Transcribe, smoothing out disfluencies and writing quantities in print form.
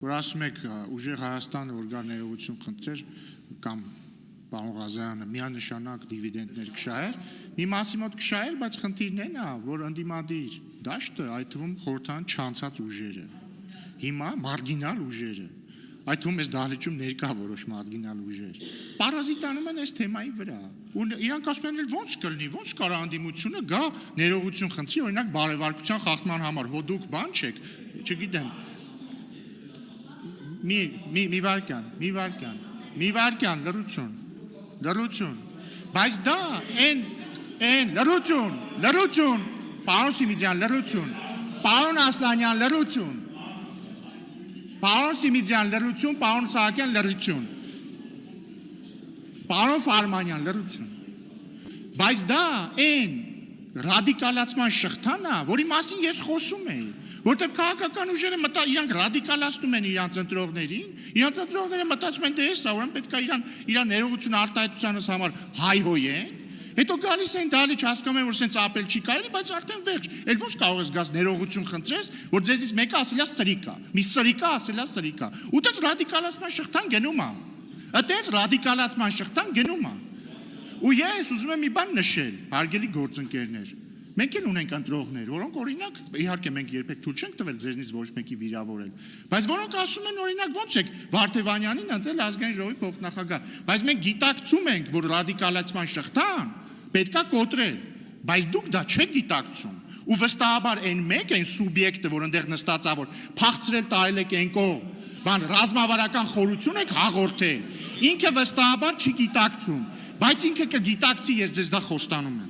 որ ասում եք ուժեղ Հայաստանը, որ գար ներողություն խնդրեր կամ պարոն Ղազարյանը միանշանակ դիվիդենդներ կշահեր, մի մասի մոտ կշահեր, բայց խնդիրն է, որ ընդդիմադիր դաշտը, այդ թվում խորհրդան չանցած ուժերը, հիմա մարգինալ ուժերը, այդ թվում այս դահլիճում ներկա որոշ մարգինալ ուժեր, պարազիտանում են այս թեմայի վրա, ու իրանք ասում են ոնց կլինի, ոնց կարա ընդդիմությունը գա ներողություն խնդրի, օրինակ բարևարկության խախտման համար, հո դուք բան չեք, չգիտեմ, մի վարկյան, լրություն, բայց դա լրություն, պարոն Սիմիձյան, լրություն, պարոն Ասլանյան, լրություն, պարոն Սիմիձյան, լրություն, պարոն Սահակյան, լրություն, պարոն Ֆարմանյան, լրություն, բայց դա ռադիկալացման շղթան է, որի մասին ես խոսում էի, որտեվ քաղաքական ուժերը իրանք ռադիկալացնում են իրանց ընտրողները մտածում են դե էսա, ուրեմն պետք է իրան ներողություն արտահայտությանս համար հայհոյեն, հետո գալիս են դալիճ հասկանում են, որ սենց ապել չի կարելի, բայց արդեն վերջ, էլ ոնց կարող ես գաս ներողություն խնդրես, որ ձեզից մեկը ասել է սրիկա, մի սրիկա ասել է սրիկա, ու դες ռադիկալացման շղթան գնում է, ու ես ուզում եմ մի բան նշել, հարգելի գործընկերներ, մենք էլ ունենք ընտրողներ, որոնք օրինակ, իհարկե մենք երբեք թույլ չենք տվել ձեզնից ոչ մեկի վիրավորել, բայց որոնք ասում են օրինակ ոնց եք Վարդևանյանին ընտրել ազգային ժողովի փոխնախագահ, բայց մենք գիտակցում ենք, որ ռադիկալացման շղթան պետքա կոտրել, բայց դուք դա չեք գիտակցում, ու վստահաբար այն մեկ այն սուբյեկտը, որ այնտեղ նստած է, որ փախցրել տարել եք այն կողմ, բան ռազմավարական խորություն եք հաղորդել, ինքը վստահաբար չի գիտակցում, բայց ինքը կգիտակցի, ես ձեզ դա խոստանում եմ։